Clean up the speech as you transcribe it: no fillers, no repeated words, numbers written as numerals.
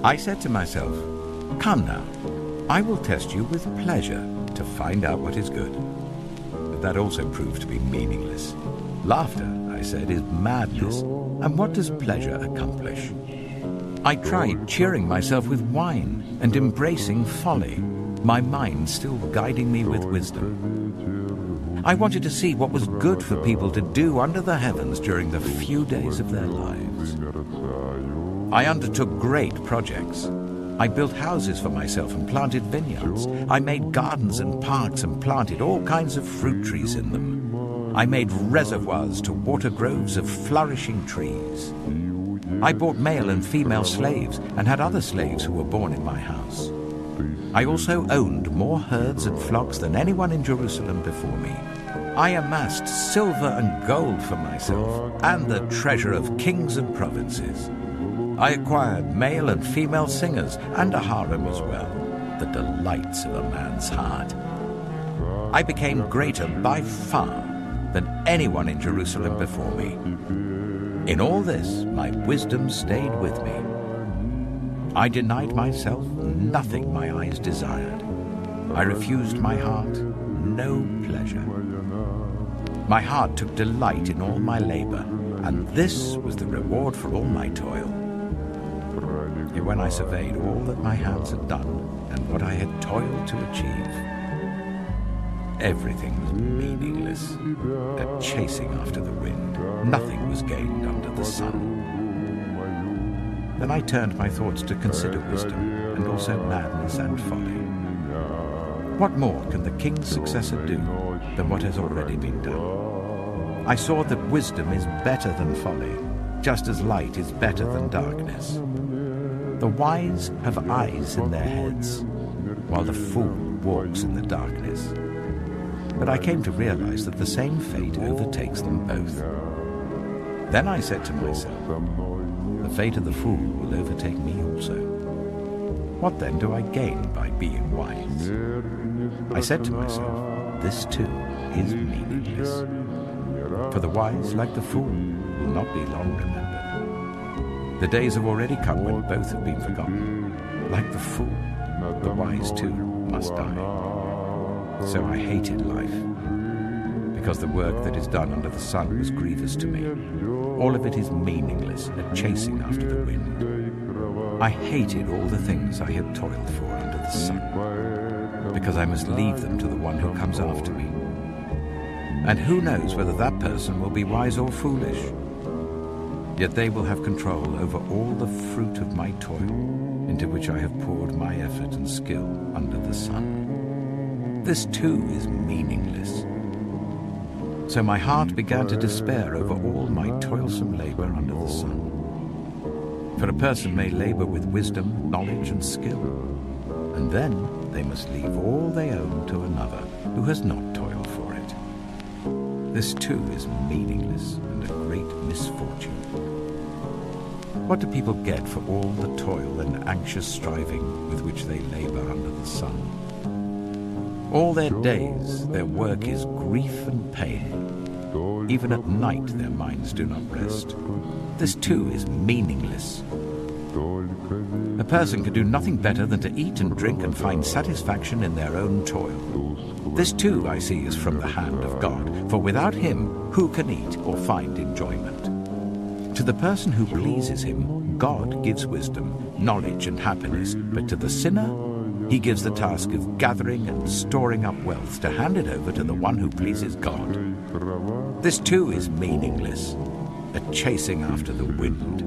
I said to myself, "Come now, I will test you with pleasure to find out what is good." But that also proved to be meaningless. Laughter, I said, is madness, and what does pleasure accomplish? I tried cheering myself with wine and embracing folly, my mind still guiding me with wisdom. I wanted to see what was good for people to do under the heavens during the few days of their lives. I undertook great projects. I built houses for myself and planted vineyards. I made gardens and parks and planted all kinds of fruit trees in them. I made reservoirs to water groves of flourishing trees. I bought male and female slaves and had other slaves who were born in my house. I also owned more herds and flocks than anyone in Jerusalem before me. I amassed silver and gold for myself and the treasure of kings and provinces. I acquired male and female singers and a harem as well, the delights of a man's heart. I became greater by far than anyone in Jerusalem before me. In all this, my wisdom stayed with me. I denied myself nothing my eyes desired. I refused my heart no pleasure. My heart took delight in all my labor, and this was the reward for all my toil. Yet when I surveyed all that my hands had done and what I had toiled to achieve, everything was meaningless, a chasing after the wind. Nothing was gained under the sun. Then I turned my thoughts to consider wisdom, and also madness and folly. What more can the king's successor do than what has already been done? I saw that wisdom is better than folly, just as light is better than darkness. The wise have eyes in their heads, while the fool walks in the darkness. But I came to realize that the same fate overtakes them both. Then I said to myself, the fate of the fool will overtake me also. What then do I gain by being wise? I said to myself, this too is meaningless. For the wise, like the fool, will not be long remembered. The days have already come when both have been forgotten. Like the fool, the wise too must die. So I hated life, because the work that is done under the sun was grievous to me. All of it is meaningless, a chasing after the wind. I hated all the things I had toiled for under the sun, because I must leave them to the one who comes after me. And who knows whether that person will be wise or foolish? Yet they will have control over all the fruit of my toil, into which I have poured my effort and skill under the sun. This too is meaningless. So my heart began to despair over all my toilsome labor under the sun. For a person may labor with wisdom, knowledge, and skill, and then they must leave all they own to another who has not toiled for it. This too is meaningless and a great misfortune. What do people get for all the toil and anxious striving with which they labor under the sun? All their days, their work is grief and pain. Even at night, their minds do not rest. This too is meaningless. A person can do nothing better than to eat and drink and find satisfaction in their own toil. This too, I see, is from the hand of God, for without him, who can eat or find enjoyment? To the person who pleases him, God gives wisdom, knowledge, and happiness, but to the sinner, he gives the task of gathering and storing up wealth to hand it over to the one who pleases God. This too is meaningless, a chasing after the wind.